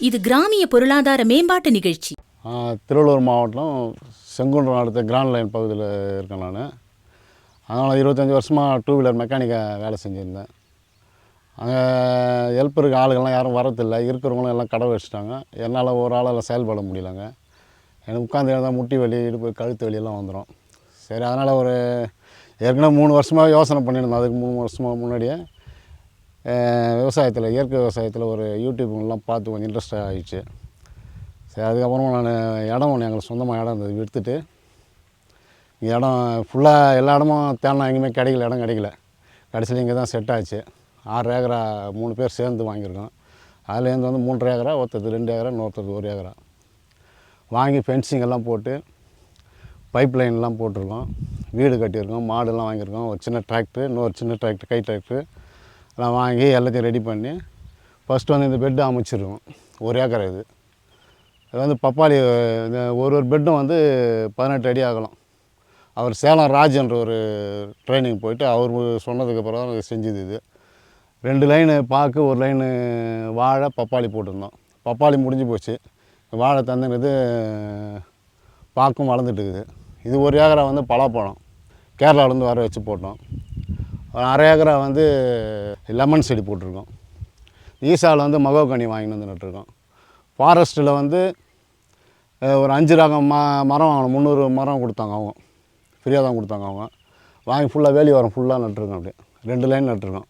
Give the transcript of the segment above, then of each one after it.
இது கிராமிய பொருளாதார மேம்பாட்டு நிகழ்ச்சி. திருவள்ளூர் மாவட்டம் செங்குன்றம் அடுத்த கிராண்ட் லைன் பகுதியில் இருக்கேன் நான். அதனால் 25 வருஷமாக டூ வீலர் மெக்கானிக்காக வேலை செஞ்சுருந்தேன். அங்கே ஹெல்ப்பருக்கு ஆளுகள்லாம் யாரும் வரதில்லை, இருக்கிறவங்களும் எல்லாம் கடை வச்சுட்டாங்க. என்னால் ஒரு ஆளால் செயல்பட முடியலங்க. எனக்கு உட்காந்து எழுந்தால் முட்டி வலி, இடுப்பு, கழுத்து வலியெல்லாம் வந்துடும். சரி, அதனால் ஒரு ஏற்கனவே 3 வருஷமாக யோசனை பண்ணியிருந்தேன். அதுக்கு 3 வருஷமாக முன்னாடியே விவசாயத்தில், இயற்கை விவசாயத்தில் ஒரு யூடியூப்லாம் பார்த்து கொஞ்சம் இன்ட்ரெஸ்டாக ஆகிடுச்சு. சரி, அதுக்கப்புறமா நான் இடம் ஒன்று எங்களுக்கு சொந்தமாக இடம் இருந்தது, விற்றுட்டு இடம் ஃபுல்லாக எல்லா இடமும் தேடினா எங்கேயுமே கிடைக்கல, இடம் கிடைக்கல. கடைசியில் இங்கே தான் செட் ஆச்சு. 6 ஏக்கரா 3 பேர் சேர்ந்து வாங்கியிருக்கோம். அதுலேருந்து வந்து 3 ஏக்கரா, ஒருத்தருக்கு 2 ஏக்கரா, இன்னொருத்தருக்கு 1 ஏக்கரா வாங்கி ஃபென்சிங் எல்லாம் போட்டு பைப் லைன்லாம் போட்டிருக்கோம். வீடு கட்டியிருக்கோம், மாடுலாம் வாங்கியிருக்கோம். ஒரு சின்ன டிராக்டர், இன்னொரு சின்ன டிராக்டர், கை டிராக்டர் எல்லாம் வாங்கி எல்லாத்தையும் ரெடி பண்ணி ஃபஸ்ட்டு வந்து இந்த பெட்டு அமைச்சிருக்கோம். 1 ஏக்கரா இது வந்து பப்பாளி. இந்த ஒரு பெட்டும் வந்து 18 அடி ஆகலாம். அவர் சேலம் ராஜ் என்ற ஒரு ட்ரைனிங் போயிட்டு அவர் சொன்னதுக்கப்புறம் தான் செஞ்சுது. இது 2 லைனு பாக்கு, 1 லைனு வாழை, பப்பாளி போட்டிருந்தோம். பப்பாளி முடிஞ்சு போச்சு. வாழை தந்துங்கிறது பாக்கும் வளர்ந்துட்டு இருக்குது. இது 1 ஏக்கரா வந்து பலாப்பழம் கேரளாவிலேருந்து வர வச்சு போட்டோம். 1/2 ஏக்கரா வந்து லெமன் செடி போட்டிருக்கோம். ஈசாவில் வந்து மகோகனி வாங்கிட்டு வந்து நட்டுருக்கோம். ஃபாரஸ்ட்டில் வந்து ஒரு 5 ரகம் மரம் வாங்கணும். 300 மரம் கொடுத்தாங்க அவங்க, ஃப்ரீயாக தான் கொடுத்தாங்க அவங்க. வாங்கி ஃபுல்லாக வேலி வரம் ஃபுல்லாக நட்டுருக்கோம். அப்படியே 2 லைன் நட்டுருக்கோம்.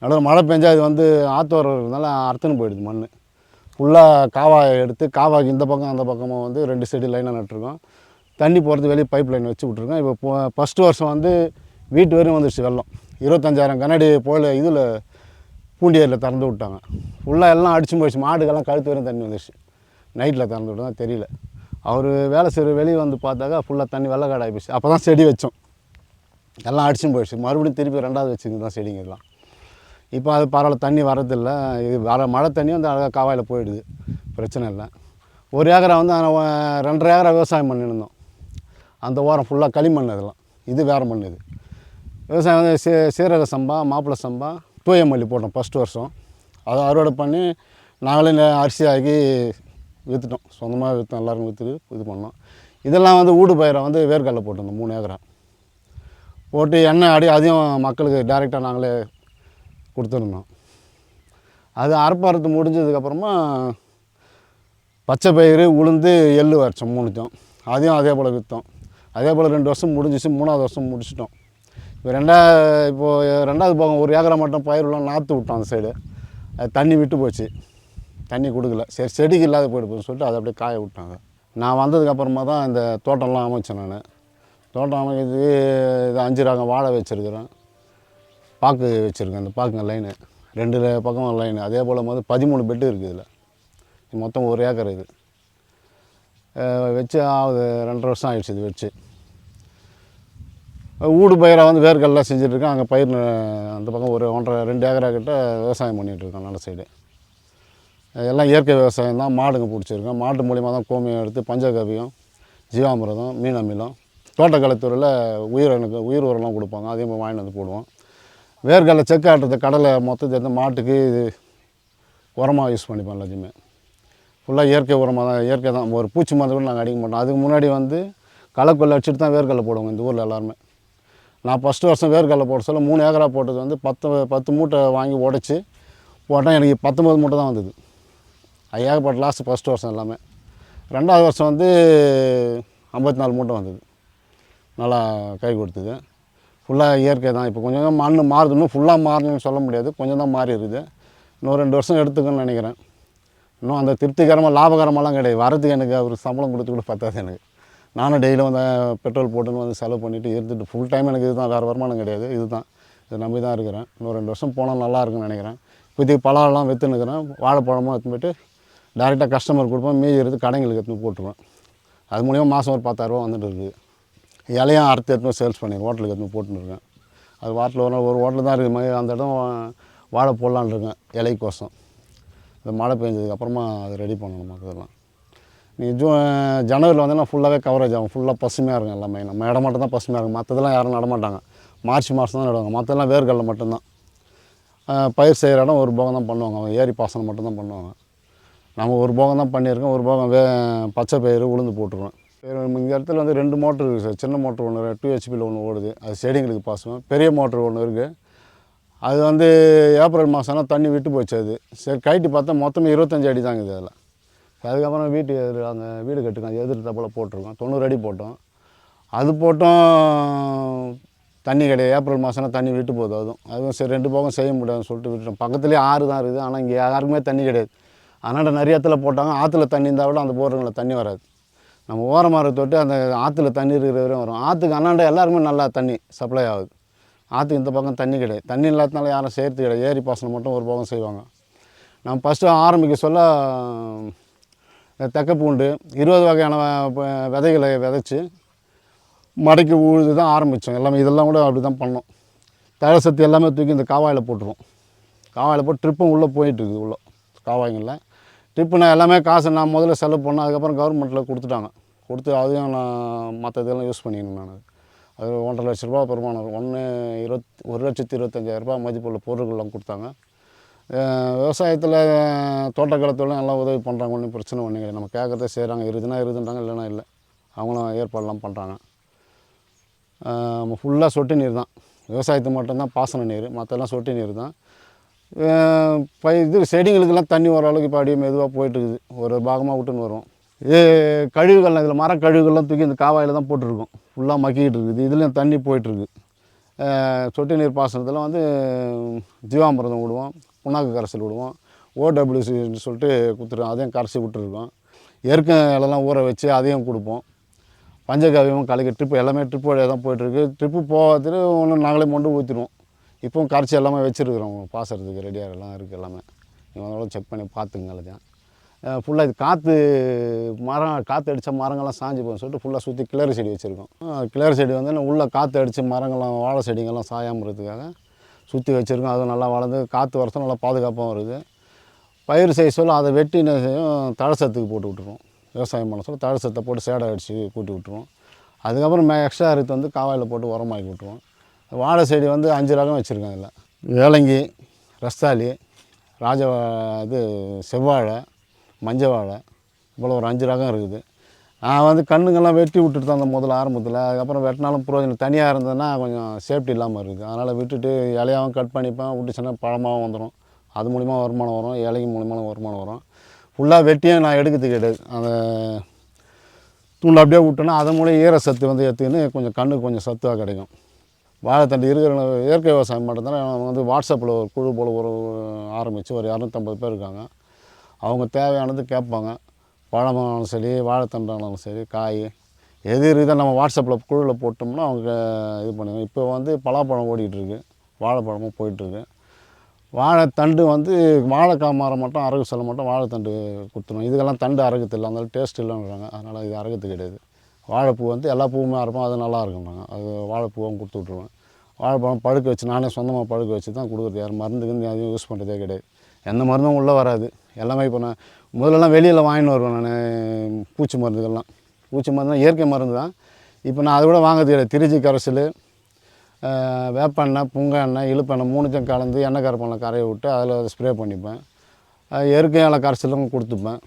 நடுவில் மழை பெஞ்சா இது வந்து ஆற்றோரம் இருக்கிறதுனால அறுத்துன்னு போயிடுது மண். ஃபுல்லாக காவாயை எடுத்து காவாய்க்கு இந்த பக்கம் அந்த பக்கமாக வந்து 2 செடி லைனாக நட்டுருக்கோம். தண்ணி போகிறது வெளியே பைப் லைன் வச்சு விட்ருக்கோம். இப்போ ஃபஸ்ட்டு வருஷம் வந்து வீட்டு வரையும் வந்துடுச்சு வெள்ளம். 25,000 கண்ணாடி போல் இதில் பூண்டியரில் திறந்து விட்டாங்க. ஃபுல்லாக எல்லாம் அடிச்சு போயிடுச்சு. மாடுக்கெல்லாம் கழுத்து வரையும் தண்ணி வந்துடுச்சு. நைட்டில் திறந்து விட்டு தான் தெரியல. அவர் வேலை செய்கிற வெளியே வந்து பார்த்தாக்கா ஃபுல்லாக தண்ணி வெள்ளக்காடு ஆகிப்போச்சு. அப்போ தான் செடி வச்சோம். எல்லாம் அடிச்சும் போயிடுச்சு. மறுபடியும் திருப்பி 2வது வச்சுக்கிது தான் செடிங்க எல்லாம். இப்போ அது பரவாயில்ல, தண்ணி வரதில்லை. இது மழை தண்ணி வந்து அழகாக காவாயில் போயிடுது, பிரச்சனை இல்லை. 1 ஏக்கரா வந்து 2.5 ஏக்கரா விவசாயம் பண்ணியிருந்தோம். அந்த ஓரம் ஃபுல்லாக களிமண். இதெல்லாம் இது வேறு மண். இது விவசாயம் வந்து சீரக சம்பா, மாப்பிள்ளை சம்பா, தூய மல்லி போட்டோம் ஃபஸ்ட்டு வருஷம். அதை அறுவடை பண்ணி நாங்களே அரிசி ஆக்கி விற்றுட்டோம். சொந்தமாக விற்றோம், எல்லாருக்கும் விற்றுட்டு இது பண்ணோம். இதெல்லாம் வந்து ஊடு பயிரை வந்து வேர்க்கடலை போட்டிருந்தோம். 3 ஏக்கரா போட்டு எண்ணெய் அதையும் மக்களுக்கு டைரெக்டாக நாங்களே கொடுத்துருந்தோம். அது அறுத்து முடிஞ்சதுக்கப்புறமா பச்சை பயிறு, உளுந்து, எள்ளு வரைச்சோம் 3த்தையும். அதையும் அதே போல் விற்றோம். அதே போல் 2 வருஷம் முடிஞ்சிச்சு. 3வது வருஷம் முடிச்சிட்டோம். இப்போது 2வது போகம் 1 ஏக்கரா மட்டும் பயிரெலாம் நாற்று விட்டோம். அந்த சைடு அது தண்ணி விட்டு போச்சு, தண்ணி கொடுக்கல. சரி, செடிக்கு இல்லாத போய்டுப்போன்னு சொல்லிட்டு அதை அப்படியே காய விட்டாங்க. நான் வந்ததுக்கப்புறமா தான் இந்த தோட்டம்லாம் அமைச்சேன். நான் தோட்டம் அமைக்கிறதுக்கு இது 5 ரகம் வாழை வச்சுருக்கிறேன், பாக்கு வச்சுருக்கேன். அந்த பாக்குங்க லைனு 2 பக்கம் லைனு. அதே போல் வந்து 13 பெட்டு இருக்குது. இதில் மொத்தம் 1 ஏக்கர் இது வச்சு ஆகுது. 2.5 வருஷம் ஆகிடுச்சு இது வச்சு. ஊடு பயிராக வந்து வேர்க்கடலை செஞ்சுட்ருக்கேன். அங்கே பயிர் அந்த பக்கம் ஒரு 1.5-2 ஏக்கரா கிட்ட விவசாயம் பண்ணிகிட்ருக்கேன். நல்ல சைடு எல்லாம் இயற்கை விவசாயம் தான். மாடுங்க பிடிச்சிருக்கேன். மாட்டு மூலிமா தான் கோமியம் எடுத்து பஞ்சகவியம், ஜீவாமிரதம், மீன் அமிலம், தோட்டக்கலைத்துறையில் உயிர் உரம்லாம் கொடுப்பாங்க. அதே மாதிரி வாங்கிட்டு வந்து போடுவோம். வேர்க்கடலை செக்கு ஆட்டுறது கடலை மொத்தத்தை எடுத்து மாட்டுக்கு இது உரமாக யூஸ் பண்ணிப்போம். எல்லாத்தையுமே ஃபுல்லாக இயற்கை உரமாக தான், இயற்கை தான். ஒரு பூச்சி மருந்து கூட நாங்கள் அடிக்க மாட்டோம். அதுக்கு முன்னாடி வந்து களைக்கொல்லி அடிச்சுட்டு தான் வேர்க்கடலை போடுவோங்க இந்த ஊரில் எல்லாருமே. நான் ஃபஸ்ட்டு வருஷம் வேர்க்கடலை போட சொல்ல 3 ஏக்கரா போட்டது வந்து 10 மூட்டை வாங்கி உடச்சி போட்டால் எனக்கு 19 மூட்டை தான் வந்தது. ஏகப்பட்ட லாஸ்ட்டு ஃபஸ்ட்டு வருஷம் எல்லாமே. 2வது வருஷம் வந்து 54 மூட்டை வந்தது. நல்லா கை கொடுத்தது. ஃபுல்லாக இயற்கை தான். இப்போ கொஞ்சம் கொஞ்சம் மண் மாறுது. இன்னும் ஃபுல்லாக மாறணும்னு சொல்ல முடியாது, கொஞ்சம் தான் மாறி இருக்குது. இன்னும் 2 வருஷம் எடுத்துக்கணும்னு நினைக்கிறேன். இன்னும் அந்த திருப்திகரமாக லாபகரமாலாம் கிடையாது. வரதுக்கு எனக்கு அவர் சம்பளம் கொடுத்து கூட பத்தாது எனக்கு. நானும் டெய்லியும் வந்து பெட்ரோல் போட்டுன்னு வந்து செலவு பண்ணிவிட்டு இருந்துட்டு ஃபுல் டைம் எனக்கு இது தான், வேறு வருமானம் கிடையாது. இது தான், இதை நம்பி தான் இருக்கிறேன். இன்னும் 2 வருஷம் போனால் நல்லா இருக்குன்னு நினைக்கிறேன். இப்போதைக்கு பழம்லாம் விற்றுன்னுக்கிறேன். வாழைப்பழமும் எடுத்து போய்ட்டு டேரெக்டாக கஸ்டமர் கொடுப்போம். மீதி எடுத்து கடைங்களுக்கு எடுத்து போட்டுருவேன். அது மூலிமா மாதம் ஒரு 10,000 ரூபா வந்துட்டு இருக்குது. இலையும் அறுத்து எடுத்து சேல்ஸ் பண்ணிடுவேன். ஹோட்டலுக்கு எடுத்து போட்டுருக்கேன். அது வாரத்தில் ஒரு ஹோட்டல் தான் இருக்குது. அந்த இடம் வாழை போடலான்னு இருக்கேன் இலைக்கோசம். இந்த மழை பெஞ்சதுக்கப்புறமா அதை ரெடி பண்ணணும். அதெல்லாம் நீ ஜனவரியில் வந்தீங்கன்னா ஃபுல்லாகவே கவரேஜ் ஆகும். ஃபுல்லாக பசுமையாக இருக்கும். எல்லாமே நம்ம இடம் மட்டும் தான் பசுமையாக இருக்கும். மற்றதெல்லாம் யாரும் நடமாட்டாங்க. மார்ச் மாதம் தான் நடுவாங்க. மற்றதெல்லாம் வேர்க்கடலை மட்டும்தான். பயிர் செய்கிற இடம் ஒரு போகம் தான் பண்ணுவாங்க. அவங்க ஏரி பாசனம் மட்டும்தான் பண்ணுவாங்க. நம்ம ஒரு போகம் தான் பண்ணியிருக்கோம். ஒரு போகம் பச்சை பயிறு உளுந்து போட்டுருவோம். இந்த இடத்துல வந்து 2 மோட்ரு இருக்குது சார். சின்ன மோட்ரு ஒன்று 2 ஹெச்பியில் ஒன்று ஓடுது, அது செடிங்களுக்கு பாசனம். பெரிய மோட்ரு ஒன்று இருக்குது, அது வந்து ஏப்ரல் மாதம்னா தண்ணி விட்டு போச்சு. அது சரி கைட்டு பார்த்தா மொத்தமே 25 அடி தாங்க இது அதில். அதுக்கப்புறம் அந்த வீடு கட்டுக்கோம் எதிர்த்தாப்புல போட்டிருக்கோம், 90 அடி போட்டோம். அது போட்டோம் தண்ணி கிடையாது. ஏப்ரல் மாதம்னா தண்ணி விட்டு போகுது. அதுவும் சரி 2 போகம் செய்ய முடியாதுன்னு சொல்லிட்டு விட்டுட்டோம். பக்கத்துலேயே ஆறு தான் இருக்குது, ஆனால் இங்கே யாருக்குமே தண்ணி கிடையாது. அதனால் நிறைய இடத்துல போட்டாங்க. ஆற்றுல தண்ணி இருந்தால் விட அந்த போர்களில் தண்ணி வராது. நம்ம ஓரமர தொட்டு அந்த ஆற்றுல தண்ணி இருக்கிற வரையும் வரும். ஆற்றுக்கு அண்ணாண்ட எல்லாருக்குமே நல்லா தண்ணி சப்ளை ஆகுது. ஆற்றுக்கு இந்த பக்கம் தண்ணி கிடையாது. தண்ணி இல்லாதனால யாரும் செய்கிறது கிடையாது. ஏரி பாசனம் மட்டும் ஒரு போகம் செய்வாங்க. நம்ம ஃபஸ்ட்டு ஆரம்பிக்க சொல்ல தெக்கப்பூண்டு 20 வகையான விதைகளை விதைச்சி மடக்கி உழுது தான் ஆரம்பித்தோம். எல்லாமே இதெல்லாம் கூட அப்படி தான் பண்ணோம். தழை சத்து எல்லாமே தூக்கி இந்த காவாயில் போட்டுருவோம். காவாயில் போட்டு ட்ரிப்பும் உள்ளே போயிட்டுருக்குது. உள்ளே காவாய்ங்களில் ட்ரிப்பு நான் எல்லாமே காசு நான் முதல்ல செலவு பண்ணேன். அதுக்கப்புறம் கவர்மெண்ட்டில் கொடுத்துட்டாங்க. கொடுத்து அதையும் நான் மற்ற இதெல்லாம் யூஸ் பண்ணிக்கணும். நான் அது 1,50,000 ரூபா வருமானம் வரும். 1,25,000 மதிப்புள்ள பொருட்கள்லாம் கொடுத்தாங்க. விவசாயத்தில் தோட்டக்கலை நல்லா உதவி பண்ணுறாங்க. ஒன்றும் பிரச்சனை ஒன்றும் கிடையாது. நம்ம கேட்குறதே செய்கிறாங்க. இருக்குதுன்றாங்க, இல்லைன்னா இல்லை. அவங்களும் ஏற்பாடெல்லாம் பண்ணுறாங்க. நம்ம ஃபுல்லாக சொட்டு நீர் தான். விவசாயத்துக்கு மட்டும்தான் பாசன நீர், மற்றெல்லாம் சொட்டு நீர் தான். இது செடிங்களுக்கெல்லாம் தண்ணி ஓரளவுக்கு இப்போ அப்படியே மெதுவாக போயிட்டுருக்குது. ஒரு பாகமாக விட்டுன்னு வரும். இது கழிவுகள், இதில் மரக்கழிவுகள்லாம் தூக்கி இந்த காவாயில் தான் போட்டிருக்கோம். ஃபுல்லாக மக்கிக்கிட்டு இருக்குது. இதுலேயும் தண்ணி போயிட்டுருக்கு. சொட்டு நீர் பாசனத்தில் வந்து ஜீவாமிர்தம் விடுவோம், புண்ணாக்கு கரைசல் விடுவோம், OWCன்னு சொல்லிட்டு கொடுத்துருக்கோம். அதையும் கரைச்சி விட்டுருக்கோம். எருக்கம் இலெல்லாம் ஊற வச்சு அதையும் கொடுப்போம். பஞ்சகாவியமும் கலக்கி ட்ரிப்பு எல்லாமே ட்ரிப்பு வழியாக தான் போய்ட்டுருக்கு. ட்ரிப்பு போகிறதுக்கு ஒன்று நாங்களே மொண்டு ஊற்றிடுவோம். இப்போவும் கரைச்சி எல்லாமே வச்சுருக்குறோம். பாசறதுக்கு ரெடியாக எல்லாம் இருக்குது. எல்லாமே நீங்கள் அதோட செக் பண்ணி பார்த்துங்க. எல்லாத்தையும் ஃபுல்லாக இது காற்று அடித்தா மரங்கள்லாம் சாஞ்சு போகும்னு சொல்லிட்டு ஃபுல்லாக சுற்றி கிளறு செடி வச்சுருக்கோம். கிளறு செடி வந்து உள்ளே காற்று அடித்து மரங்கள்லாம் வாழை செடிங்கள்லாம் சாயாமறதுக்காக சுற்றி வச்சுருக்கோம். அதுவும் நல்லா வளர்ந்து காற்று வரத்தும் நல்லா பாதுகாப்பாகவும் வருது. பயிர் செய்ய சொல்ல அதை வெட்டி என்ன செய்யும், தழசத்துக்கு போட்டு விட்டுருவோம். விவசாயம் பண்ண சொல்ல தழசத்தை போட்டு சேடை அடித்து கூட்டி விட்டுருவோம். அதுக்கப்புறம் எக்ஸ்ட்ரா அறுத்து வந்து காவாயில் போட்டு உரமாக்கி விட்டுருவோம். வாழை செடி வந்து 5 ரகம் வச்சுருக்கேன். அதில் ஏலங்கி, ரஸ்தாலி, செவ்வாழை, மஞ்சள் வாழை, இவ்வளோ ஒரு 5 ரகம் இருக்குது. நான் வந்து கண்ணுங்கள்லாம் வெட்டி விட்டுட்டு தான் அந்த முதல்ல ஆரம்பத்தில். அதுக்கப்புறம் வெட்டினாலும் பிரயோஜனம், தனியாக இருந்ததுன்னா கொஞ்சம் சேஃப்டி இல்லாமல் இருக்குது. அதனால் விட்டுட்டு இலையாகவும் கட் பண்ணிப்பேன். விட்டுச்சுன்னா பழமாகவும் வந்துடும். அது மூலிமா வருமானம் வரும். இலைக்கு மூலிமா வருமானம் வரும். ஃபுல்லாக வெட்டியும் நான் எடுக்கிறது கிடையாது. அந்த தூண்டில் அப்படியே விட்டோன்னா அதன் மூலம் ஈர சத்து வந்து எடுத்துக்கின்னு கொஞ்சம் கண்ணுக்கு கொஞ்சம் சத்தாக கிடைக்கும். வாழைத்தண்டு இருக்கிற இயற்கை விவசாயம் மட்டும்தான். அவங்க வந்து வாட்ஸ்அப்பில் ஒரு குழு போல் ஆரம்பித்து ஒரு 250 பேர் இருக்காங்க. அவங்க தேவையானது கேட்பாங்க. பழமானாலும் சரி, வாழைத்தண்டானாலும் சரி, காய் எது இருக்குதோ நம்ம வாட்ஸ்அப்பில் குழுவில் போட்டோம்னா அவங்க இது பண்ணுவாங்க. இப்போ வந்து பலாப்பழம் ஓடிட்டுருக்கு, வாழைப்பழமும் போயிட்டுருக்கு. வாழைத்தண்டு வந்து வாழைக்காய் மரம் மட்டும் அறகு சொல்ல மாட்டோம், வாழைத்தண்டு கொடுத்துருவோம். இதுக்கெல்லாம் தண்டு அறகுத்து இல்லை, அதனால டேஸ்ட் இல்லைன்றாங்க. அதனால் இது அறகுத்து கிடையாது. வாழைப்பூ வந்து எல்லா பூவுமே அரைப்போம், அது நல்லா இருக்குன்றாங்க. அது வாழைப்பூவும் கொடுத்து விட்ருவேன். வாழைப்பழம் பழுக்க வச்சு நானே சொந்தமாக பழுக்க வச்சு தான் கொடுக்குறது. யார் மருந்துக்கு அதையும் யூஸ் பண்ணுறதே கிடையாது. எந்த மருந்தும் உள்ளே வராது. எல்லாமே இப்போ நான் முதல்லலாம் வெளியில் வாங்கின்னு வருவேன். நான் பூச்சி மருந்துகள்லாம், பூச்சி மருந்துலாம் இயற்கை மருந்து தான். இப்போ நான் அதை விட வாங்கிறது கிடையாது. திருச்சி கரைசல், வேப்பெண்ணெய், புங்க எண்ணெய், இழுப்பெண்ணெய் 3த்தையும் கலந்து எண்ணெய் கரைப்பெண்ணெய் கரையை விட்டு அதில் ஸ்ப்ரே பண்ணிப்பேன். இயற்கை இலை கரைசலும் கொடுத்துப்பேன்.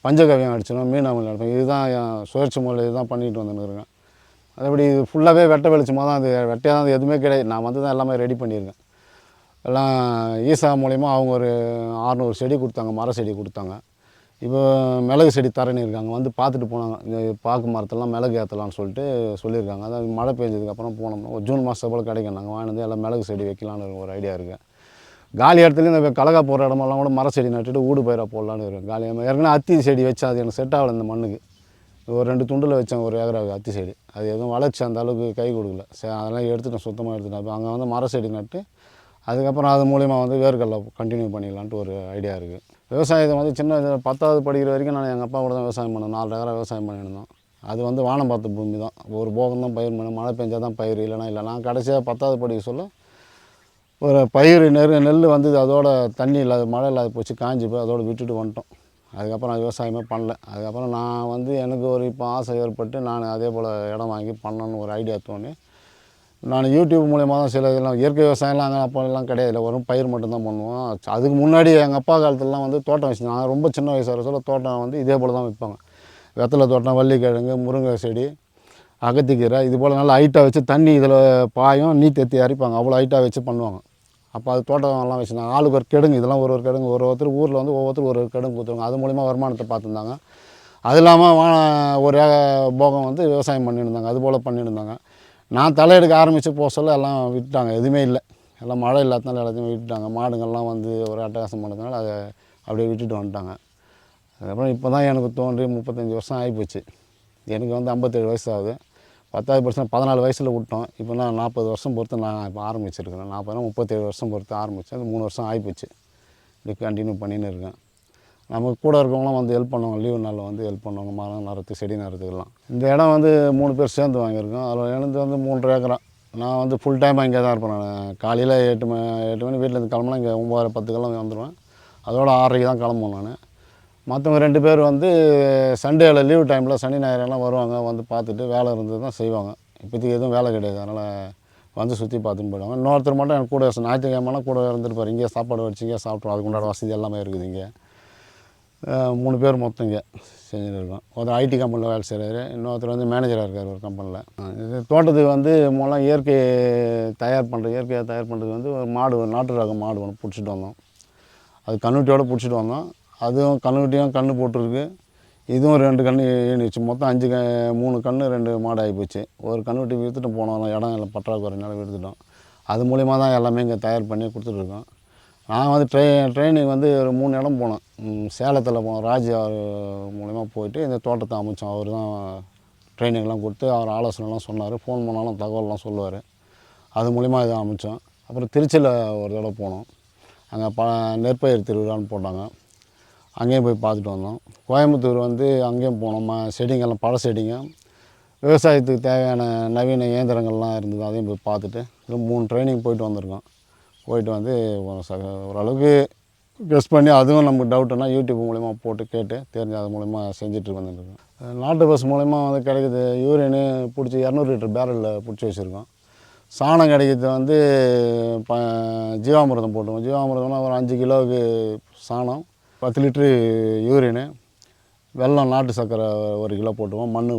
பஞ்சகவியம் அடிச்சிடும், மீன் அமிலம் அடிப்பேன். இதுதான் என் சுழற்சி முறையில் இதுதான் பண்ணிட்டு வந்துருக்கேன். அதேபடி இது ஃபுல்லாகவே வெட்ட வெளிச்சமாக தான். அது வெட்டையாக தான், அது எதுவுமே கிடையாது. நான் வந்து தான் எல்லாமே ரெடி பண்ணியிருக்கேன். எல்லாம் ஈசா மூலிமா அவங்க ஒரு 600 செடி கொடுத்தாங்க, மர செடி கொடுத்தாங்க. இப்போ மிளகு செடி தரேன்னு இருக்காங்க. வந்து பார்த்துட்டு போனாங்க. இந்த பாக்கு மரத்தெல்லாம் மிளகு ஏற்றலான்னு சொல்லியிருக்காங்க. அதாவது மழை பெஞ்சதுக்கப்புறம் போனோம்னா ஒரு ஜூன் மாதம் போல் கிடைக்கும். நாங்கள் வாங்கினது எல்லாம் மிளகு செடி வைக்கலான்னு ஒரு ஐடியா இருக்குது. காலி இடத்துலையும் இந்த கலகா போகிற இடமெல்லாம் கூட மர செடி நட்டுட்டு ஊடு பயிராக போடலான்னு இருக்கேன். காலியாக ஏற்கனவே அத்தி செடி வச்சா அது எனக்கு செட் ஆகலை. இந்த மண்ணுக்கு ஒரு 2 துண்டில் வச்சேன், ஒரு ஏக்கராவுக்கு அத்தி செடி. அது எதுவும் வளர்ச்சி அந்த அளவுக்கு கை கொடுக்கல. சரி அதெல்லாம் எடுத்துட்டேன், சுத்தமாக எடுத்துட்டேன். அப்போ அங்கே வந்து மர செடி நட்டு அதுக்கப்புறம் அது மூலிமா வந்து வேர்க்கடலை கண்டினியூ பண்ணிக்கலான்ட்டு ஒரு ஐடியா இருக்குது. விவசாயத்தை வந்து சின்ன 10வது படிக்கிற வரைக்கும் நான் எங்கள் அப்பா கூட தான் விவசாயம் பண்ணேன். 4 ஏக்கரா விவசாயம் பண்ணியிருந்தோம். அது வந்து வானம் பார்த்த பூமி தான். ஒரு போகம் தான் பயிர் பண்ணேன். மழை பெஞ்சால் தான் பயிர், இல்லைனா இல்லை. நான் கடைசியாக 10வது படிக்க சொல்ல ஒரு பயிர் நெல் வந்து அதோட தண்ணி இல்லாத, மழை இல்லாத போச்சு, காஞ்சி போய் அதோடு விட்டுட்டு வந்துட்டோம். அதுக்கப்புறம் நான் விவசாயமே பண்ணல. அதுக்கப்புறம் நான் வந்து எனக்கு ஒரு இப்போ ஆசை ஏற்பட்டு நான் அதே போல் இடம் வாங்கி பண்ணணுன்னு ஒரு ஐடியா தோணி நான் யூடியூப் மூலிமா தான் சில இதெல்லாம் இயற்கை விவசாயம்லாம் அங்கே அப்போல்லாம் கிடையாது, வெறும் பயிர் மட்டும்தான் பண்ணுவோம். அதுக்கு முன்னாடி எங்கள் அப்பா காலத்துலலாம் வந்து தோட்டம் வச்சுருந்தாங்க. நான் ரொம்ப சின்ன வயசாக சொல்ல தோட்டம் வந்து இதே போல் தான் வைப்பாங்க. வெத்தலை தோட்டம், வள்ளிக்கிழங்கு, முருங்கை செடி, அகத்திக்கீரை, இது போல் நல்லா ஹைட்டாக வச்சு தண்ணி இதில் பாயும், நீர் தெத்தி அரைப்பாங்க. அவ்வளோ ஹைட்டாக வச்சு பண்ணுவாங்க. அப்போ அது தோட்டம்லாம் வச்சுருந்தாங்க. ஆளுக்கு ஒரு கிடங்கு, இதெல்லாம் ஒரு கிடங்கு, ஒருத்தர் ஊரில் வந்து ஒவ்வொருத்தர் ஒரு கிடங்கு கொடுத்துருவாங்க. அது மூலிமா வருமானத்தை பார்த்துருந்தாங்க. அது இல்லாமல் ஒரு போகம் வந்து விவசாயம் பண்ணியிருந்தாங்க. அது போல் பண்ணியிருந்தாங்க. நான் தலையெடுக்க ஆரம்பித்து போக சொல்ல எல்லாம் விட்டுட்டாங்க, எதுவுமே இல்லை. எல்லாம் மழை இல்லாதனால எல்லாத்தையும் விட்டுட்டாங்க. மாடுங்கள்லாம் வந்து ஒரு அட்டகாசம் பண்ணதுனால அதை அப்படியே விட்டுட்டு வந்துட்டாங்க. அதுக்கப்புறம் இப்போ தான் எனக்கு தோன்றி 35 வருஷம் ஆகிப்போச்சு. எனக்கு வந்து 57 வயசு ஆகுது. 10வது பர்சன்ட் 14 வயசில் விட்டோம். இப்போ நான் 40 வருஷம் பொறுத்து நான் இப்போ ஆரம்பிச்சிருக்கிறேன். 37 வருஷம் பொறுத்து ஆரம்பித்தேன். அது 3 வருஷம் ஆகிப்போச்சு. இப்படி கண்டினியூ பண்ணின்னு இருக்கேன். நமக்கு கூட இருக்கவங்களாம் வந்து ஹெல்ப் பண்ணுவாங்க. லீவு நாளில் வந்து ஹெல்ப் பண்ணுவாங்க. மரம் நடுறதுக்கு, செடி நடுறதுக்கெல்லாம். இந்த இடம் வந்து 3 பேர் சேர்ந்து வாங்கியிருக்கோம். அதில் எனக்கு வந்து 3 ஏக்கரா. நான் வந்து ஃபுல் டைமாக இங்கே தான் இருப்பேன். நான் காலையில் 8 மணி வீட்டிலேருந்து கிளம்புனா இங்கே 9, 10 வந்துடுவேன். அதோட 6:30 தான் கிளம்புவேன் நான். மற்றவங்க 2 பேர் வந்து சண்டேவில் லீவ் டைமில் சனி ஞாயிறெல்லாம் வருவாங்க. வந்து பார்த்துட்டு வேலை இருந்தது தான் செய்வாங்க. இப்போதைக்கு எதுவும் வேலை கிடையாது, அதனால் வந்து சுற்றி பார்த்துன்னு போயிடுவாங்க. இன்னொருத்தர் மட்டும் எனக்கு கூட ஞாயிற்றுக்கிழமைனா கூட இருந்துருப்பார். இங்கேயே சாப்பாடு வச்சு இங்கே சாப்பிட்ருவோம். அதுக்குண்டான வசதி எல்லாமே இருக்குது இங்கே. 3 பேர் மொத்தம் இங்கே செஞ்சுட்டு இருக்கோம். ஒருத்தர் ஐடி கம்பெனியில் வேலை செய்கிறாரு, இன்னொருத்தர் வந்து மேனேஜராக இருக்கார் ஒரு கம்பெனியில். இது தோட்டத்துக்கு வந்து மூலம் இயற்கையாக தயார் பண்ணுறது வந்து ஒரு மாடு, ஒரு நாட்டு ரக மாடு ஒன்று பிடிச்சிட்டு வந்தோம். அது கன்னுட்டியோடு பிடிச்சிட்டு வந்தோம். அதுவும் கன்னுட்டியும் கன்று போட்டிருக்கு. இதுவும் 2 கன்று ஈனுச்சு. மொத்தம் 3 கன்று 2 மாடு ஆகிப்போச்சு. ஒரு கன்னுட்டி விற்றுட்டு போனோம். இடம் இல்லை, பற்றாக்குறைனால விற்றுட்டோம். அது மூலிமா தான் எல்லாமே இங்கே தயார் பண்ணி கொடுத்துட்ருக்கோம். நான் வந்து ட்ரெயினிங் வந்து ஒரு 3 இடம் போனோம். சேலத்தில் போனோம். ராஜ் மூலிமா போயிட்டு இந்த தோட்டத்தை அமைச்சோம். அவர் தான் ட்ரைனிங்லாம் கொடுத்து அவர் ஆலோசனைலாம் சொன்னார். ஃபோன் பண்ணாலும் தகவல்லாம் சொல்லுவார். அது மூலிமா இதை அமைச்சோம். அப்புறம் திருச்சியில் ஒரு தடவை போனோம். அங்கே நெற்பயிர் திருவிழான்னு போட்டாங்க. அங்கேயும் போய் பார்த்துட்டு வந்தோம். கோயம்புத்தூர் வந்து அங்கேயும் போனோம். செடிங்கெல்லாம், பழ செடிங்க, விவசாயத்துக்கு தேவையான நவீன இயந்திரங்கள்லாம் இருந்தது. அதையும் போய் பார்த்துட்டு 3 ட்ரைனிங் போயிட்டு வந்திருக்கோம். போயிட்டு வந்து ஓரளவுக்கு கெஸ் பண்ணி, அதுவும் நமக்கு டவுட்டுன்னா யூடியூப் மூலிமா போட்டு கேட்டு தெரிஞ்சு அது மூலிமா செஞ்சுட்டு வந்துட்டுருக்கோம். நாட்டு பஸ் மூலிமா வந்து கிடைக்கிது. யூரின்னு பிடிச்சி 200 லிட்டர் பேரலில் பிடிச்சி வச்சுருக்கோம். சாணம் கிடைக்கிறது வந்து ஜீவாமிர்தம் போட்டுருவோம். ஜீவாமிர்தம்னா ஒரு 5 கிலோவுக்கு சாணம், 10 லிட்ரு யூரினு, வெல்லம், நாட்டு சர்க்கரை 1 கிலோ போட்டுவோம். மண்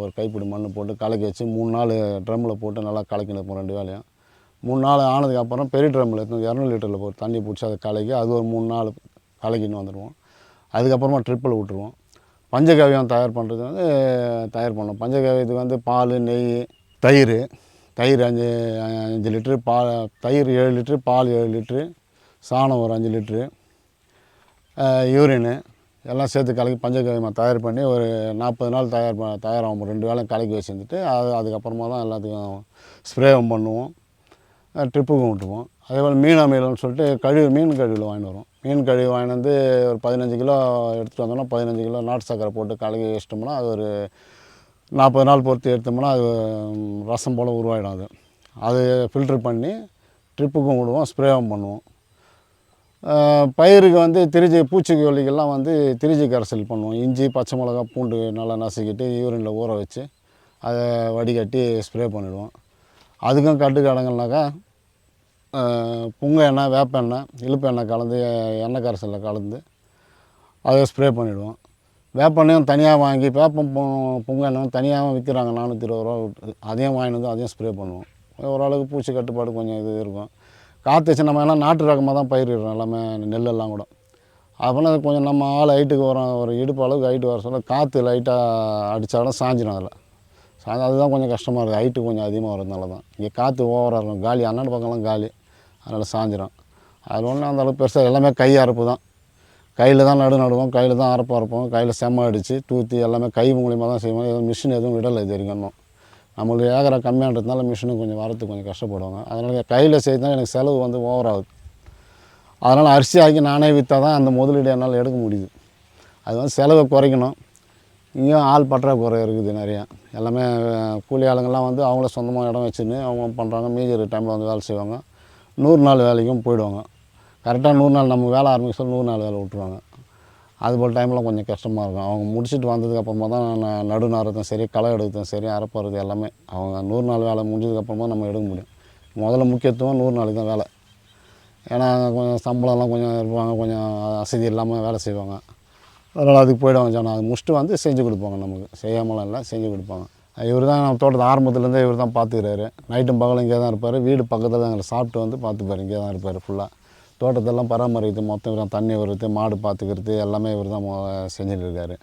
ஒரு கைப்பிடி மண் போட்டு கலக்கி வச்சு 3 நாள் ட்ரம்மில் போட்டு நல்லா கலக்கின்னு இருப்போம் 2 வேளையும். 3 நாள் ஆனதுக்கப்புறம் பெரிய ட்ரம்மில் 200 லிட்டரில் போட்டு தண்ணி பிடிச்சி அதை கலக்கி அது ஒரு 3 நாள் கலக்கின்னு வந்துடுவோம். அதுக்கப்புறமா ட்ரிப்பில் விட்டுருவோம். பஞ்சகவ்யம் தயார் பண்ணுறது வந்து தயார் பண்ணோம். பஞ்சகவ்யத்துக்கு வந்து பால், நெய், தயிர் 5 லிட்ரு, தயிர் 7 லிட்ரு, பால் 7 லிட்ரு, சாணம் ஒரு 5 லிட்ரு, யூரினு எல்லாம் சேர்த்து கலக்கி பஞ்சகவ்யமாக தயார் பண்ணி ஒரு 40 நாள் தயாராகும். 2 வேளையும் கலக்கி வச்சுருந்துட்டு அதுக்கப்புறமா தான் எல்லாத்துக்கும் ஸ்ப்ரேவும் பண்ணுவோம், ட்ரிப்புக்கும் விட்டுருவோம். அதேபோல் மீன் அமிலம்னு சொல்லிட்டு மீன் கழிவில் வாங்கிட்டு வரோம். மீன் கழிவு வாங்கிட்டு வந்து ஒரு 15 கிலோ எடுத்துகிட்டு வந்தோம்னா 15 கிலோ நாட்டு சர்க்கரை போட்டு கலக்கி வச்சிட்டோம்னா அது ஒரு 40 நாள் பொறுத்து எடுத்தோம்னா அது ரசம் போல் உருவாகிடும். அது ஃபில்ட்ரு பண்ணி ட்ரிப்புக்கும் விடுவோம், ஸ்ப்ரேவும் பண்ணுவோம். பயிருக்கு வந்து பூச்சிக்கொல்லிகள்லாம் வந்து திருச்சி கரைசல் பண்ணுவோம். இஞ்சி, பச்சை மிளகா, பூண்டு நல்லா நசுக்கிட்டு யூரினில் ஊற வச்சு அதை வடிகட்டி ஸ்ப்ரே பண்ணிவிடுவோம். அதுக்கும் கட்டுக்கடங்கள்னாக்கா புங்க எண்ணெய், வேப்பெண்ணெய், இழுப்பு எண்ணெய் கலந்து எண்ணெய் கரைசலில் கலந்து அதை ஸ்ப்ரே பண்ணிவிடுவோம். வேப்பெண்ணையும் தனியாக வாங்கி, புங்க எண்ணெயும் தனியாகவும் விற்கிறாங்க 420 ரூபா விட்டு. அதையும் வாங்கிட்டு வந்து அதையும் ஸ்ப்ரே பண்ணுவோம். ஓரளவுக்கு பூச்சி கட்டுப்பாடு கொஞ்சம் இது இருக்கும். காற்று வச்சு நம்ம எல்லாம் நாட்டு ரகமாக தான் பயிரிடுறோம் எல்லாமே, நெல்லெல்லாம் கூட. அப்போனா கொஞ்சம் நம்ம ஆள் ஹைட்டுக்கு வரோம், ஒரு இடுப்பு அளவுக்கு ஹைட்டு வர சொல்ல காற்று லைட்டாக அடித்தாலும் சாஞ்சிடும். அதில் அதுதான் கொஞ்சம் கஷ்டமாக இருக்குது. ஹைட்டு கொஞ்சம் அதிகமாக வரதுனால தான். இங்கே காற்று ஓவராக இருக்கும், காலி அண்ணாண்டு பக்கம்லாம் காலி, அதனால் சாஞ்சிடும். அது ஒன்றும் அந்த அளவுக்கு பெருசாக எல்லாமே கை அறுப்பு தான். கையில் தான் நடுவோம், கையில் தான் அறுப்போம், கையில் செம்ம அடித்து தூற்றி எல்லாமே கை மூலிமா தான் செய்வோம். எதுவும் மிஷின் எதுவும் விடலை இது வரைக்கும். நம்மளுக்கு ஏக்கரை கம்மியான்றதுனால மிஷினும் கொஞ்சம் வரத்துக்கு கொஞ்சம் கஷ்டப்படுவாங்க. அதனால் கையில் செய்தால் எனக்கு செலவு வந்து ஓவராகுது. அதனால் அரிசி ஆக்கி நானே விற்றா தான் அந்த முதலீடு என்னால் எடுக்க முடியுது. அது வந்து செலவை குறைக்கணும். இங்கேயும் ஆள் பற்றாக்குறை இருக்குது நிறையா. எல்லாமே கூலி ஆளுங்கள்லாம் வந்து அவங்கள சொந்தமாக இடம் வச்சுன்னு அவங்க பண்ணுறாங்க. மீதி டைமில் வந்து வேலை செய்வாங்க. 100 நாள் வேலைக்கும் போயிடுவாங்க. கரெக்டாக 100 நாள் நம்ம வேலை ஆரம்பிக்க சொல்ல 100 நாள் வேலை விட்ருவாங்க. அதுபோல் டைம்லாம் கொஞ்சம் கஷ்டமாக இருக்கும். அவங்க முடிச்சுட்டு வந்ததுக்கப்புறமா தான் நடு நடுறதும் சரி, களை எடுக்கிறதும் சரி, அரைப்பறது எல்லாமே அவங்க 100 நாள் வேலை முடிஞ்சதுக்கப்புறமா நம்ம எடுக்க முடியும். முதல்ல முக்கியத்துவம் 100 நாளைக்கு தான் வேலை. ஏன்னா கொஞ்சம் சம்பளம்லாம் கொஞ்சம் இருப்பாங்க, கொஞ்சம் வசதி இல்லாமல் வேலை செய்வாங்க. அதனால் அதுக்கு போய்டுவாங்க ஜனம். அது முடிச்சுட்டு வந்து செஞ்சு கொடுப்பாங்க, நமக்கு செய்யாமலாம் இல்லை, செஞ்சு கொடுப்பாங்க. இவர் தான் நம்ம தோட்டத்தை ஆரம்பத்துலேருந்தே இவர் தான் பார்த்துக்கிறாரு. நைட்டும் பகலும் இங்கே தான் இருப்பார். வீடு பக்கத்தில் தான் எங்களை சாப்பிட்டு வந்து பார்த்துப்பார். இங்கே தான் இருப்பார் ஃபுல்லாக. தோட்டத்தெல்லாம் பராமரிக்கிறது மொத்தம் இவர் தான். தண்ணி வருது, மாடு பார்த்துக்கிறது எல்லாமே இவர் தான் செஞ்சுட்டு இருக்காரு.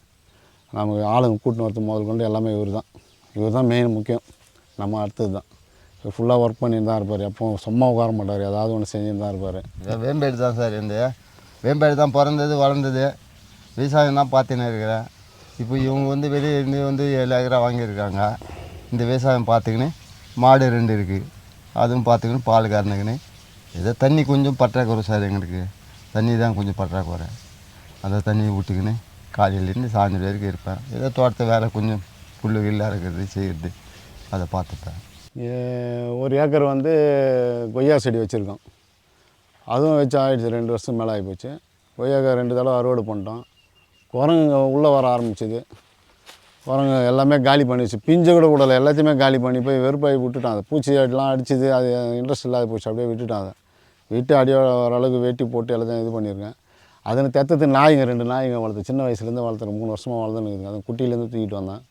நமக்கு ஆளுங்க கூட்டின்னு வரது முதல் கொண்டு எல்லாமே இவர் தான் மெயின் முக்கியம். நம்ம அடுத்தது தான். ஃபுல்லாக ஒர்க் பண்ணிட்டு தான் இருப்பார். எப்போவும் சும்மா உட்கார மாட்டார், ஏதாவது ஒன்று செஞ்சுட்டு தான் இருப்பார். வேம்பேடு தான் சார் வேம்பேடு தான் பிறந்தது வளர்ந்தது. விவசாயம் தான் பார்த்துன்னு இருக்கிறேன். இப்போ இவங்க வந்து வெளியே இருந்து வந்து 7 ஏக்கரா வாங்கியிருக்காங்க. இந்த விவசாயம் பார்த்துக்கின்னு மாடு 2 இருக்குது, அதுவும் பார்த்துக்கின்னு பால் கறந்துக்கின்னு ஏதோ தண்ணி கொஞ்சம் பற்றாக்குறை சார். எங்களுக்கு தண்ணி தான் கொஞ்சம் பற்றாக்குறை. அந்த தண்ணியை விட்டுக்கின்னு காலையிலேருந்து சாயந்தரம் வரைக்கும் இருப்பேன். ஏதோ தோட்டத்தை வேலை கொஞ்சம் புல்லு கில்லு அறுக்கிறது செய்கிறது அதை பார்த்துப்பேன். 1 ஏக்கர் வந்து கொய்யா செடி வச்சுருக்கோம். அதுவும் வச்சு ஆகிடுச்சு, 2 வருஷம் மேலே ஆகி போச்சு. கொய்யாக்காய் 2 தடவை அறுவடை பண்ணிட்டோம். குரங்குங்க உள்ளே வர ஆரம்பிச்சிது. குரங்கு எல்லாமே காலி பண்ணிடுச்சு. பிஞ்சு கூட விடலை, எல்லாத்தையுமே காலி பண்ணி போய் வெறுப்பாகி விட்டுட்டான். அது பூச்சி அடிலாம் அடிச்சுது, அது இன்ட்ரெஸ்ட் இல்லாத போச்சு. அப்படியே விட்டுட்டான். அதை விட்டு அடியோ ஓரளவுக்கு வெட்டி போட்டு எல்லாத்தையும் இது பண்ணியிருக்கேன். அதில் தெத்தத்து நாய்ங்க 2 நாய்ங்க வளர்த்து, சின்ன வயசுலேருந்து வளர்த்துறேன். 3 வருஷமாக வளர்த்துன்னு இருக்குது. அது குட்டியிலேருந்து தூக்கிட்டு வந்தேன்.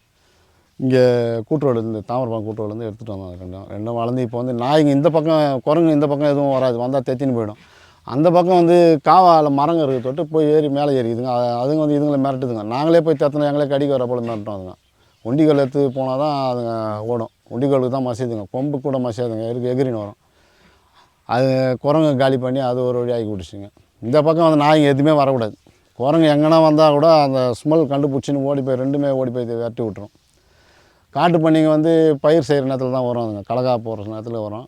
இங்கே கூட்டுரோடுலேருந்து, தாமரப்பாக்கம் கூட்டுரோடுலேருந்து எடுத்துகிட்டு வந்தோம். ரெண்டும் வளர்ந்து இப்போ வந்து நாய்ங்க இந்த பக்கம், குரங்கு இந்த பக்கம் எதுவும் வராது, வந்தால் தெத்தின்னு போயிடும். அந்த பக்கம் வந்து காவால் மரங்க இருக்க தொட்டு போய் ஏறி மேலே ஏறிக்குதுங்க. அதுங்க வந்து இதுங்களை மிரட்டுதுங்க. நாங்களே போய் தத்தணும், எங்களே கடிக்க வர போல் மிரட்டோம். அதுங்க ஒண்டிக்கல் எடுத்து போனால் தான் அதுங்க ஓடும். ஒண்டிக்கலுக்கு தான் மசியுதுங்க, கொம்பு கூட மசியாதுங்க, எகிரின்னு வரும். அது குரங்கு காலி பண்ணி அது ஒரு வழி ஆகி விட்டுச்சுங்க. இந்த பக்கம் வந்து நாய்ங்க எதுவுமே வரக்கூடாது. குரங்கு எங்கன்னா வந்தால் கூட அந்த ஸ்மெல் கண்டுபிடிச்சின்னு ஓடி போய் 2மே ஓடி போய் விரட்டி விட்டுரும். காட்டு பண்ணிங்க வந்து பயிர் செய்கிற நேரத்தில் தான் வரும். அதுங்க கலகா போடுற நேரத்தில் வரும்.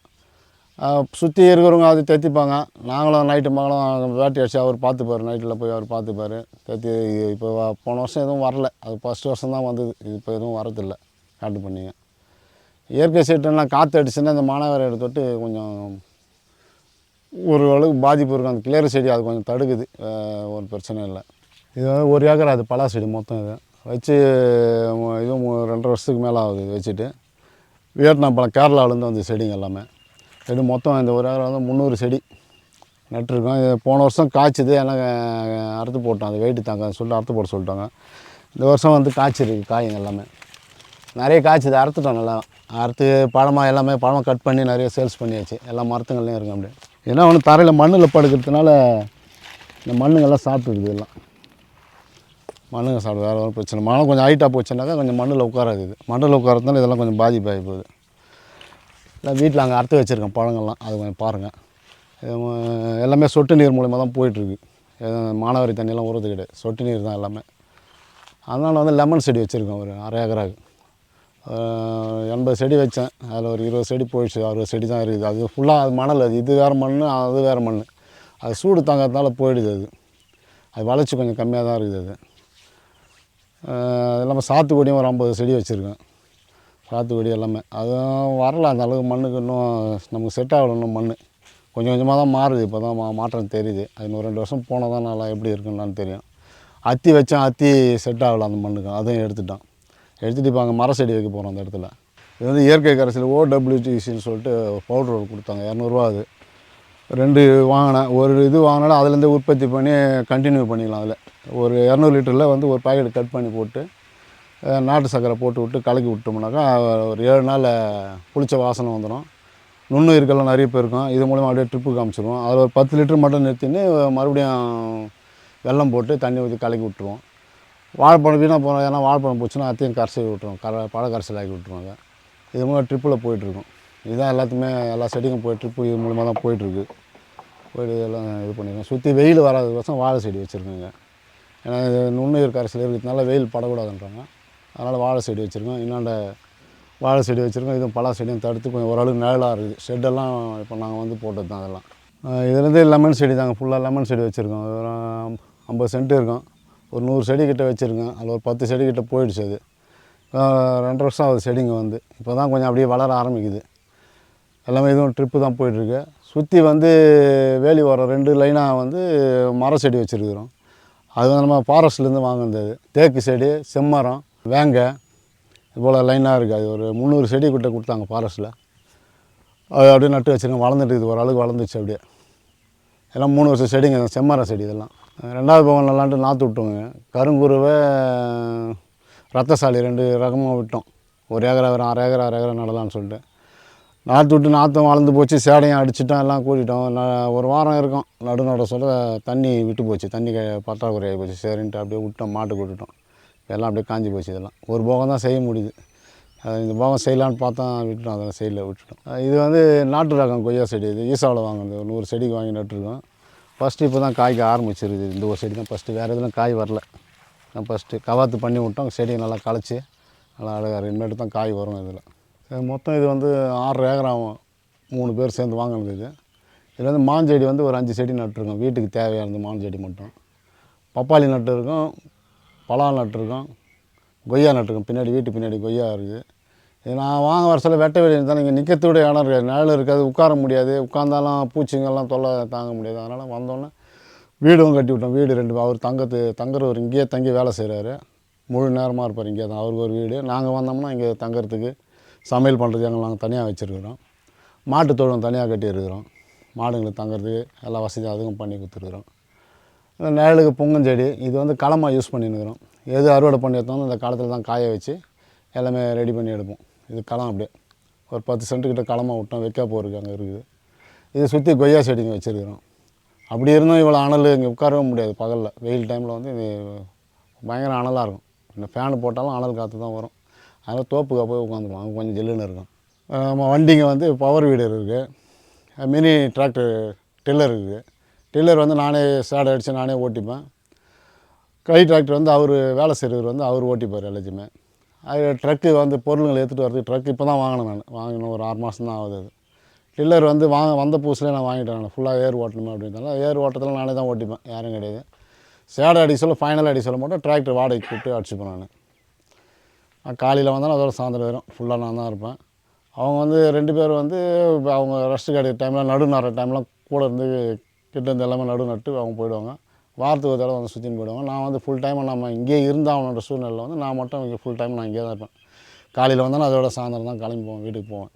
சுற்றி இருக்கிறவங்க அது தெத்திப்பாங்க. நாங்களும் நைட்டு மகளும் வேட்டி அடிச்சு அவர் பார்த்துப்பார். நைட்டில் போய் அவர் பார்த்துப்பார் தெத்தி. இப்போ போன வருஷம் எதுவும் வரல, அது ஃபஸ்ட்டு வருஷம் தான் வந்தது. இப்போ எதுவும் வரதில்லை காட்டு பண்ணிங்க. இயற்கை சீட்டெல்லாம் காற்று அடிச்சுன்னா இந்த மானாவாரி தொட்டு கொஞ்சம் ஒரு அளவுக்கு பாதிப்பு இருக்கும். அந்த கிளேறு செடி அது கொஞ்சம் தடுக்குது, ஒரு பிரச்சனை இல்லை. இது வந்து 1 ஏக்கர் அது பலா செடி மொத்தம். இது வச்சு இதுவும் 2.5 வருஷத்துக்கு மேலே ஆகுது இது வச்சுட்டு. வியட்நாம் பழம் கேரளாவிலேருந்து வந்து செடிங்க எல்லாமே. செடி மொத்தம் இந்த 1 ஏக்கர் வந்து 300 செடி நட்டுருக்கோம். இது போன வருஷம் காய்ச்சிது, எல்லாம் அறுத்து போட்டோம். அது வெயிட்டு தாங்க சொல்லிட்டு அறுத்து போட சொல்லிட்டாங்க. இந்த வருஷம் வந்து காய்ச்சிருக்கு காய்ங்க எல்லாமே. நிறைய காய்ச்சிது, அறுத்துட்டோம். நல்லா அறுத்து பழமாக எல்லாமே பழம் கட் பண்ணி நிறைய சேல்ஸ் பண்ணியாச்சு. எல்லா மரத்துங்கள்லையும் இருக்குது. அப்படியே ஏன்னா ஒன்று தரையில் மண்ணில் படுக்கிறதுனால இந்த மண்ணுங்கெல்லாம் சாப்பிட்டுருக்குது. எல்லாம் மண்ணுங்க சாப்பிடு, வேறு ஒரு பிரச்சனை. மழை கொஞ்சம் ஹைட்டாக போச்சுனாக்கா கொஞ்சம் மண்ணில் உட்காராது. இது மண்ணில் உட்காரதுனால இதெல்லாம் கொஞ்சம் பாதிப்பாகி போகுது. இல்லை வீட்டில் அங்கே அறுத்து வச்சுருக்கேன் பழங்கள்லாம், அது கொஞ்சம் பாருங்கள். எல்லாமே சொட்டு நீர் மூலிமா தான் போயிட்டுருக்கு. மானாவாரி தண்ணியெல்லாம் உரத்து கிடையாது, சொட்டு நீர் தான் எல்லாமே. அதனால் வந்து லெமன் செடி வச்சுருக்கேன் ஒரு 1/2 ஏக்கராக்கு. 80 செடி வச்சேன். அதில் ஒரு 20 செடி போயிடுச்சு, 60 செடி தான் இருக்குது. அது ஃபுல்லாக அது மணல், அது இது வேறு மண், அது வேறு மண். அது சூடு தாங்கிறதுனால போயிடுது. அது வளர்ச்சி கொஞ்சம் கம்மியாக தான் இருக்குது. அது இல்லாமல் சாத்துக்குடியும் ஒரு 50 செடி வச்சுருக்கேன். சாத்துக்குடி எல்லாமே அதுவும் வரல அந்த அளவுக்கு. மண்ணுக்கு இன்னும் நமக்கு செட் ஆகலை. இன்னும் மண் கொஞ்சம் கொஞ்சமாக தான் மாறுது. இப்போ தான் மாற்றம் தெரியுது. அது இன்னும் 2 வருஷம் போனால் தான் நல்லா எப்படி இருக்குன்னு தெரியும். அத்தி வச்சேன், அத்தி செட் ஆகலை அந்த மண்ணுக்கு. அதையும் எடுத்துட்டோம். எடுத்துகிட்டு இப்போ அங்கே மர செடி வைக்க போகிறோம் அந்த இடத்துல. இது வந்து இயற்கை கரைசல் OWTCன்னு சொல்லிட்டு பவுட்ரு கொடுத்தாங்க, 200 ரூபா. அது 2 வாங்கினேன். ஒரு இது வாங்கினாலும் அதுலேருந்தே உற்பத்தி பண்ணி கண்டினியூ பண்ணிக்கலாம். அதில் ஒரு 200 லிட்டரில் வந்து ஒரு பாக்கெட் கட் பண்ணி போட்டு நாட்டு சர்க்கரை போட்டு விட்டு கலக்கி விட்டோம்னாக்கா ஒரு 7 நாளில் புளிச்ச வாசனை வந்துடும். நுண்ணுயிர்கள்லாம் நிறைய பேர் இருக்கும். இது மூலமாக அப்படியே ட்ரிப்பு காமிச்சிடுவோம். அதில் ஒரு 10 லிட்டர் மட்டும் நிறுத்தின்னு மறுபடியும் வெல்லம் போட்டு தண்ணி ஊற்றி கலக்கி விட்ருவோம். வாழைப்பழம் வீணாக போகிறோம், ஏன்னா வாழைப்பழம் போச்சுன்னா அத்தையும் கரைச்சி விட்ருவோம், பழ கரைசல் ஆக்கி விட்ருவாங்க. இது மூலம் ட்ரிப்பில் போயிட்டுருக்கும். இதுதான் எல்லாத்துக்குமே எல்லா செடிக்கும் போய் ட்ரிப்பு இது மூலமாக தான் போயிட்டுருக்கு. போய்ட்டு இதெல்லாம் இது பண்ணிடுவோம். சுற்றி வெயில் வராத வருஷம் வாழை செடி வச்சுருக்கோங்க. ஏன்னா இது நுண்ணுயிர் கரைசல் இருக்கிறதுனால வெயில் படக்கூடாதுன்றாங்க. அதனால் வாழை செடி வச்சுருக்கோம். இன்னாண்ட வாழை செடி வச்சுருக்கோம். இதுவும் பலா செடியும் தடுத்து கொஞ்சம் ஓரளவுக்கு நிழலாக இருக்குது. ஷெட்டெல்லாம் இப்போ நாங்கள் வந்து போட்டது தான் அதெல்லாம். இதுலேருந்து லெமன் செடி தாங்க, ஃபுல்லாக லெமன் செடி வச்சுருக்கோம். ஒரு 50 சென்ட் இருக்கும். ஒரு 100 செடி கிட்ட வச்சுருக்கேன். அதில் ஒரு 10 செடி கிட்ட போயிடுச்சு. அது 2.5 வருஷம் ஆகுது செடிங்க வந்து. இப்போ தான் கொஞ்சம் அப்படியே வளர ஆரம்பிக்குது. எல்லாமே இதுவும் ட்ரிப்பு தான் போயிட்டுருக்கு. சுற்றி வந்து வேலி வர 2 லைனாக வந்து மர செடி வச்சுருக்குறோம். அது வந்து நம்ம ஃபாரஸ்ட்லேருந்து வாங்கினது. தேக்கு செடி, செம்மரம், வேங்கை இது போல் லைனாக இருக்குது. அது ஒரு 300 செடி கிட்ட கொடுத்தாங்க ஃபாரஸ்ட்டில். அது அப்படியே நட்டு வச்சுருக்கேன். வளர்ந்துட்டு இது ஓரளவுக்கு வளர்ந்துச்சு. அப்படியே எல்லாம் 3 வருஷம் செடிங்க, செம்மரம் செடி இதெல்லாம். 2வது பவன் நல்லான்ட்டு நாற்று விட்டோங்க. கருங்குருவை, ரத்தசாலி 2 ரகமாக விட்டோம். 1 ஏக்கரா வரும், 1/2 ஏக்கரா 1/2 ஏக்கரா நடலான்னு சொல்லிட்டு நாற்று விட்டு நாற்றும் வளர்ந்து போச்சு. சேடையும் அடிச்சிட்டோம், எல்லாம் கூட்டிட்டோம். ஒரு வாரம் இருக்கும் நட சொல்ல தண்ணி விட்டு போச்சு. தண்ணி பற்றாக்குறையாகி போச்சு. சரின்ட்டு அப்படியே விட்டோம், மாட்டுக்கு விட்டுட்டோம். எல்லாம் அப்படியே காஞ்சி போச்சு. இதெல்லாம் ஒரு போகம் தான் செய்ய முடியுது. இந்த போகம் செய்யலான்னு பார்த்தா விட்டுட்டோம். அதெல்லாம் செய்யல, விட்டுட்டோம். இது வந்து நாட்டு ரகம் கொய்யா செடி. இது ஈசாவில் வாங்கினது. ஒரு 100 செடிக்கு வாங்கி நட்டுருக்கோம். ஃபஸ்ட்டு இப்போ தான் காய்க்க ஆரம்பிச்சிருக்குது. இந்த ஒரு செடி தான் ஃபஸ்ட்டு. வேறு எதுவும் காய் வரல. நான் ஃபஸ்ட்டு கவாத்து பண்ணி விட்டோம். செடியை நல்லா களைச்சி நல்லா அழகாக இனிமேட்டு தான் காய் வரும். இதில் மொத்தம் இது வந்து 6 ஏக்கர் ஆகும். 3 பேர் சேர்ந்து வாங்கினது இது. இதில் வந்து மாஞ்செடி வந்து ஒரு 5 செடி நட்டுருக்கோம். வீட்டுக்கு தேவையானது மாஞ்செடி மட்டும். பப்பாளி நட்டுருக்கோம், பலா நட்டுருக்கோம், கொய்யா நட்டுருக்கோம். பின்னாடி வீட்டு பின்னாடி கொய்யா இருக்குது. இது நான் வாங்க வர சொல்ல வெட்ட வெளியே தான். இங்கே நிற்கிறதோட இடம் இருக்காது, நிழல் இருக்காது, உட்கார முடியாது. உட்காந்தாலும் பூச்சிங்கெல்லாம் தொல்லை தாங்க முடியாது. அதனால் வந்தோடனே வீடும் கட்டி விட்டோம். வீடு 2 அவர் தங்குறவர் இங்கேயே தங்கி வேலை செய்கிறாரு. முழு நேரமாக இருப்பார் இங்கே தான். அவருக்கு ஒரு வீடு. நாங்கள் வந்தோம்னா இங்கே தங்குறதுக்கு, சமையல் பண்ணுறதுக்கு எங்களை நாங்கள் தனியாக வச்சுருக்குறோம். மாட்டு தொழுவம் தனியாக கட்டியிருக்கிறோம். மாடுங்களுக்கு தங்குறதுக்கு எல்லா வசதியும் அதுவும் பண்ணி கொடுத்துருக்குறோம். நிழலுக்கு பொங்கஞ்செடி இது வந்து களமாக யூஸ் பண்ணின்னுக்கிறோம். எது அறுவடை பண்ணி எடுத்தாலும் இந்த காலத்தில் தான் காய வச்சு எல்லாமே ரெடி பண்ணி எடுப்போம். இது களம் அப்படியே ஒரு 10 சென்ட்டுக்கிட்ட களமாக விட்டோம். வைக்கா போருக்கு அங்கே இருக்குது. இதை சுற்றி கொய்யா செடிங்க வச்சுருக்கிறோம். அப்படி இருந்தும் இவ்வளோ அனல் இங்கே உட்காரவே முடியாது பகலில். வெயில் டைமில் வந்து இது பயங்கர அனலாக இருக்கும். இந்த ஃபேனு போட்டாலும் அனல் காற்று தான் வரும். அதனால் தோப்புக்கு போய் உட்காந்துப்போம். அங்கே கொஞ்சம் ஜில்லுன்னு இருக்கும். நம்ம வண்டிங்க வந்து பவர் வீடர் இருக்குது. மினி டிராக்டர் டில்லர் இருக்குது. டில்லர் வந்து நானே சேடை அடித்து நானே ஓட்டிப்பேன். கை டிராக்டர் வந்து அவர் வேலை செய்கிறவர் வந்து அவர் ஓட்டிப்பார் எல்லாத்தையுமே. அது ட்ரக்கு வந்து பொருளுங்களை எடுத்துகிட்டு வரதுக்கு ட்ரக் இப்போ தான் வாங்கினேன். வாங்கினேன் ஒரு 6 மாதம் தான் ஆகுது. அது டில்லர் வந்து வந்த புதுசுலேயே நான் வாங்கிட்டேன். ஃபுல்லாக ஏர் ஓட்டணுமே அப்படின்றதால ஏர் ஓட்டத்தில் நானே தான் ஓட்டிப்பேன். யாரும் கிடையாது. சேடை அடிக்க சொல்ல ஃபைனல் அடிக்க சொல்ல மாட்டோம். டிராக்டர் வாடகைக்கு கூப்பிட்டு அடிச்சுப்பேன். நான் காலையில் வந்தாலும் அதோட சாயந்தரம் வரும் ஃபுல்லாக நான் தான் இருப்பேன். அவங்க வந்து 2 பேர் வந்து அவங்க ரெஸ்ட்டு கிடைக்கிற டைமில் நடு நடுற டைம்லாம் கூட இருந்து கிட்ட இருந்து எல்லாமே நடு நட்டு அவங்க போயிடுவாங்க. வாரத்துக்கு ஒரு தடவை வந்து சுற்றின்னு போயிடுவாங்க. நான் வந்து ஃபுல் டைம் நம்ம இங்கேயே இருந்தாகணுன்ற சூழ்நிலையில் வந்து நான் மட்டும் இங்கே ஃபுல் டைம் நான் இங்கே தான் இருப்பேன். காலையில் வந்தாலும் அதோட சாயந்தரம் தான் கிளம்பி போவேன், வீட்டுக்கு போவேன்.